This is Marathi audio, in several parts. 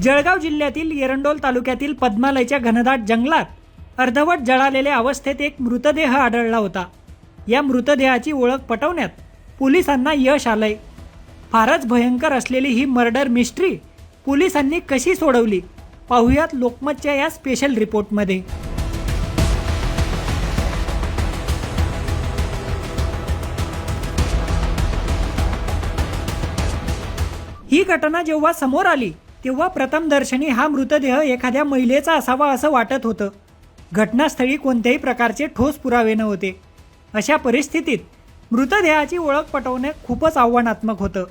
जळगाव जिल्ह्यातील एरंडोल तालुक्यातील पद्मालयच्या घनदाट जंगलात अर्धवट जळालेल्या अवस्थेत एक मृतदेह आढळला होता. या मृतदेहाची ओळख पटवण्यात पोलिसांना यश आलंय. फारच भयंकर असलेली ही मर्डर मिस्ट्री पोलिसांनी कशी सोडवली पाहूयात लोकमतच्या या स्पेशल रिपोर्टमध्ये. ही घटना जेव्हा समोर आली तेव्हा प्रथमदर्शनी हा मृतदेह एखाद्या महिलेचा असावा असं वाटत होतं. घटनास्थळी कोणत्याही प्रकारचे ठोस पुरावे नव्हते. अशा परिस्थितीत मृतदेहाची ओळख पटवणे खूपच आव्हानात्मक होतं.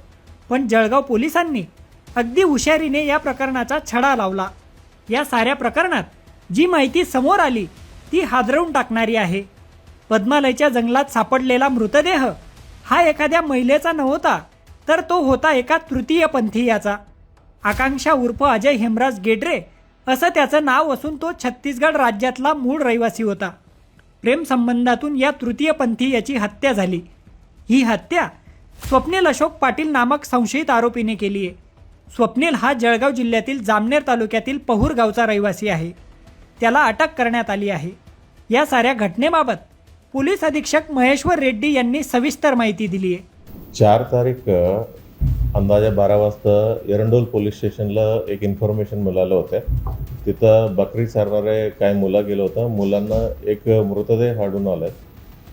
पण जळगाव पोलिसांनी अगदी हुशारीने या प्रकरणाचा छडा लावला. या साऱ्या प्रकरणात जी माहिती समोर आली ती हादरवून टाकणारी आहे. पद्मालयच्या जंगलात सापडलेला मृतदेह हा एखाद्या महिलेचा नव्हता, तर तो होता एका तृतीयपंथीयाचा. आकांक्षा उर्फ अजय हेमराज गेड्रे असं त्याचं नाव असून तो छत्तीसगड राज्यातला मूळ रहिवासी होता. प्रेम संबंधातून या तृतीयपंथीयाची हत्या झाली. ही हत्या स्वप्नील अशोक पाटील नामक संशयित आरोपीने केली आहे. स्वप्नील हा जळगाव जिल्ह्यातील जामनेर तालुक्यातील पहूर गावचा रहिवासी आहे. त्याला अटक करण्यात आली आहे. या साऱ्या घटनेबाबत पोलीस अधीक्षक महेश्वर रेड्डी यांनी सविस्तर माहिती दिली आहे. 4 तारीख अंदाजे 12 वाजता एरंडोल पोलीस स्टेशनला एक इन्फॉर्मेशन मिळालं होतं. तिथं बकरी चारणारे काय मुलं गेलं होतं. मुलांना एक मृतदेह आढळून आला.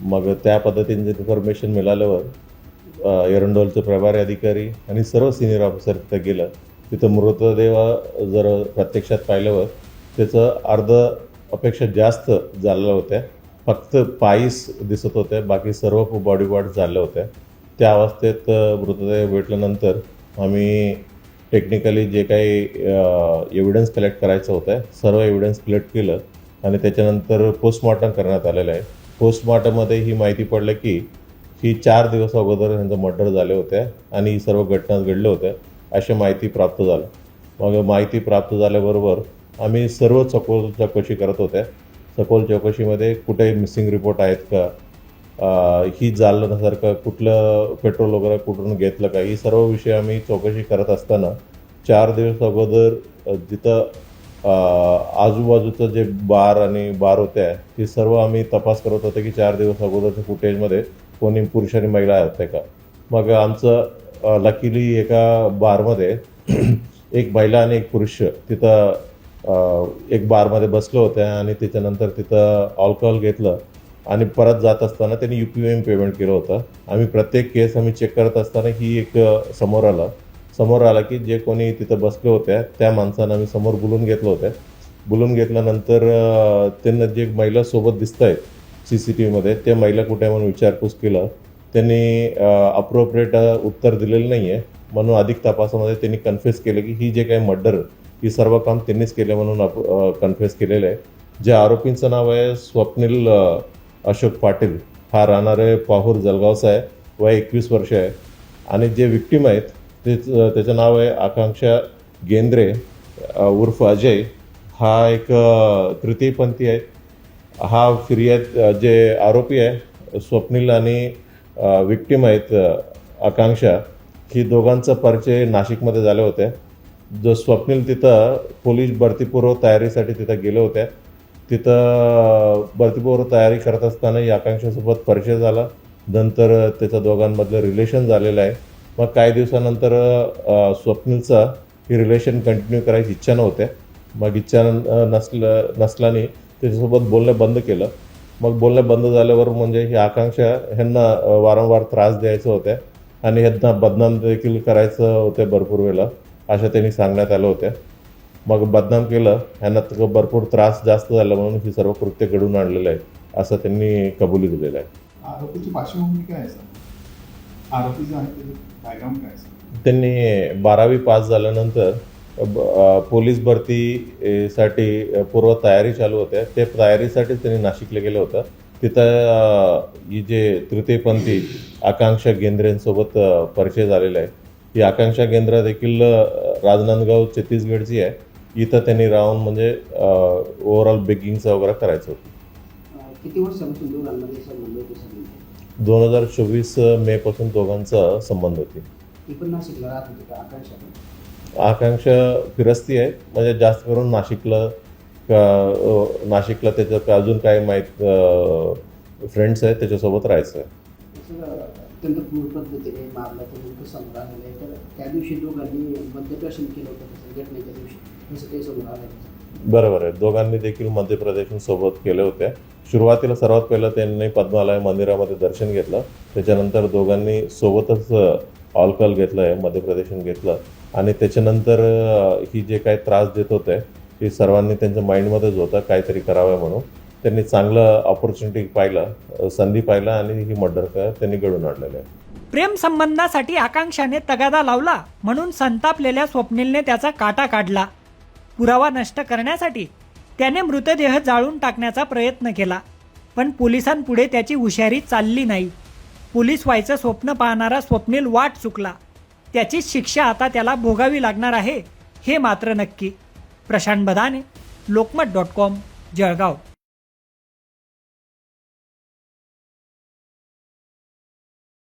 मग त्या पद्धतीने इन्फॉर्मेशन मिळाल्यावर एरंडोलचे प्रभारी अधिकारी आणि सर्व सिनियर ऑफिसर तिथं गेलं. तिथं मृतदेह जर प्रत्यक्षात पाहिल्यावर त्याचं अर्ध अपेक्षा जास्त झालेलं होत्या. फक्त पायस दिसत होते, बाकी सर्व बॉडी पार्ट झाले होते. त्या अवस्थेत मृतदेह भेटल्यानंतर आम्ही टेक्निकली जे काही एव्हिडन्स कलेक्ट करायचं होतं सर्व एव्हिडन्स कलेक्ट केलं आणि त्याच्यानंतर पोस्टमॉर्टम करण्यात आलेलं आहे. पोस्टमॉर्टममध्ये ही माहिती पडलं की ही 4 दिवस अगोदर ह्यांचं मर्डर झाले होते आणि ही सर्व घटना घडल्या होत्या अशी माहिती प्राप्त झालं. मग माहिती प्राप्त झाल्याबरोबर आम्ही सर्व सखोल चौकशी करत होत्या. सखोल चौकशीमध्ये कुठे मिसिंग रिपोर्ट आहेत का, ही जाळण्यासारखं कुठलं पेट्रोल वगैरे कुठून घेतलं का, ही सर्व विषय आम्ही चौकशी करत असताना 4 दिवस अगोदर जिथं आजूबाजूचं जे बार होत्या ती सर्व आम्ही तपास करत होते की 4 दिवस अगोदरच्या फुटेजमध्ये कोणी पुरुष आणि महिला होते का. मग आमचं लकीली एका बारमध्ये एक महिला आणि एक पुरुष तिथं एक बारमध्ये बसले होते आणि त्याच्यानंतर तिथं अल्कोहोल घेतलं आणि परत जात असताना त्यांनी UPM पेमेंट केलं होतं. आम्ही प्रत्येक केस आम्ही चेक करत असताना ही एक समोर आला की जे कोणी तिथं बसले होत्या त्या माणसांना आम्ही समोर बोलून घेतलं होतं. बोलून घेतल्यानंतर त्यांना जे महिला सोबत दिसत आहेत CCTVमध्ये ते महिला कुठे म्हणून विचारपूस केलं. त्यांनी अप्रोप्रिएट उत्तर दिलेलं नाही आहे. म्हणून अधिक तपासामध्ये त्यांनी कन्फेस केलं की ही जे काही मर्डर ही सर्व काम त्यांनीच केले म्हणून कन्फेस केलेलं आहे. ज्या आरोपींचं नाव आहे स्वप्नील अशोक पाटील, हा राहणारे पाहूर जळगावचा आहे, वय 21 वर्ष आहे. आणि जे विक्टीम आहेत त्याचं नाव आहे आकांक्षा गेंद्रे उर्फ अजय, हा एक तृतीयपंथी आहे. हा फिर्याद जे आरोपी आहे स्वप्नील आणि विक्टीम आहेत आकांक्षा, ही दोघांचा परिचय नाशिकमध्ये झाले होते. जो स्वप्नील तिथं पोलीस भरतीपूर्व तयारीसाठी तिथं गेले होते. तिथं भरतीपूर्व तयारी करत असताना या आकांक्षासोबत परिचय झाला. नंतर त्याच्या दोघांमधलं रिलेशन झालेलं आहे. मग काही दिवसानंतर स्वप्नीलचा ही रिलेशन कंटिन्यू करायची इच्छा नव्हते. मग इच्छा नसल्याने त्याच्यासोबत बोलणं बंद केलं. मग बोलणं बंद झाल्यावर म्हणजे ही आकांक्षा ह्यांना वारंवार त्रास द्यायचं होत्या आणि ह्यांना बदनाम देखील करायचं होते भरपूर वेळेला, अशा त्यांनी सांगण्यात आलं होतं. मग बदनाम केलं, ह्यांना भरपूर त्रास जास्त झाला म्हणून ही सर्व कृत्य घडून आणलेलं आहे असं त्यांनी कबुली दिलेलं आहे. आरोपीची पार्श्वभूमी काय आहे सर? आरोपीचं आहे ते बॅकग्राऊंड काय आहे? त्यांनी 12वी पास झाल्यानंतर पोलीस भरतीसाठी पूर्व तयारी चालू होत्या. ते तयारीसाठीच त्यांनी नाशिकला गेलं होतं. तिथं ही जे तृतीयपंथी आकांक्षा गेंद्रेंसोबत परिचय झालेला आहे. ही आकांक्षा गेंद्रा देखील राजनांदगाव छत्तीसगडची आहे. इथं त्यांनी राहून म्हणजे ओव्हरऑल बेगिंगचं वगैरे करायचं होतं. किती वर्षापासून दोघांमध्ये संबंध होते सर? 2024 मे पासून दोघांचा संबंध होते. ती पण नाशिकला राहत होती का आकांक्षा? आकांक्षा फिरस्ती आहे, म्हणजे जास्त करून नाशिकला त्याचं अजून काय माहीत फ्रेंड्स आहेत त्याच्यासोबत राहायचं आहे. सर अत्यंत क्रूर पद्धतीने मारलं तर नेमकं समोर आलेलं आहे. तर त्या दिवशी दोघांनी मद्यप्राशन केलं होतं तसं घटनेच्या दिवशी तसं काही समोर आलं आहे. बरोबर आहे, दोघांनी देखील मध्यप्रदेशसोबत केले होते. सुरुवातीला सर्वात पहिलं त्यांनी पद्मालय मंदिरामध्ये दर्शन घेतलं, त्याच्यानंतर दोघांनी सोबतच अल्कोहोल घेतलं आहे, मध्यप्रदेशन घेतलं आणि त्याच्यानंतर ही जे काही त्रास देत होते ही सर्वांनी त्यांच्या माइंडमध्येच होतं काहीतरी करावं म्हणून. त्यांनी चांगलं ऑपॉर्च्युनिटी पाहिलं, संधी पाहिलं आणि ही मर्डर त्यांनी घडून आणलेलं आहे. प्रेम संबंधासाठी आकांक्षाने तगादा लावला म्हणून संतापलेल्या स्वप्नीलने त्याचा काटा काढला. पुरावा नष्ट करण्यासाठी त्याने मृतदेह जाळून टाकण्याचा प्रयत्न केला, पण पोलिसांपुढे त्याची हुशारी चालली नाही. पोलीस व्हायचं स्वप्न पाहणारा स्वप्नील वाट चुकला. त्याची शिक्षा आता त्याला भोगावी लागणार आहे हे मात्र नक्की. प्रशांत बदाने, लोकमत.com, जळगाव.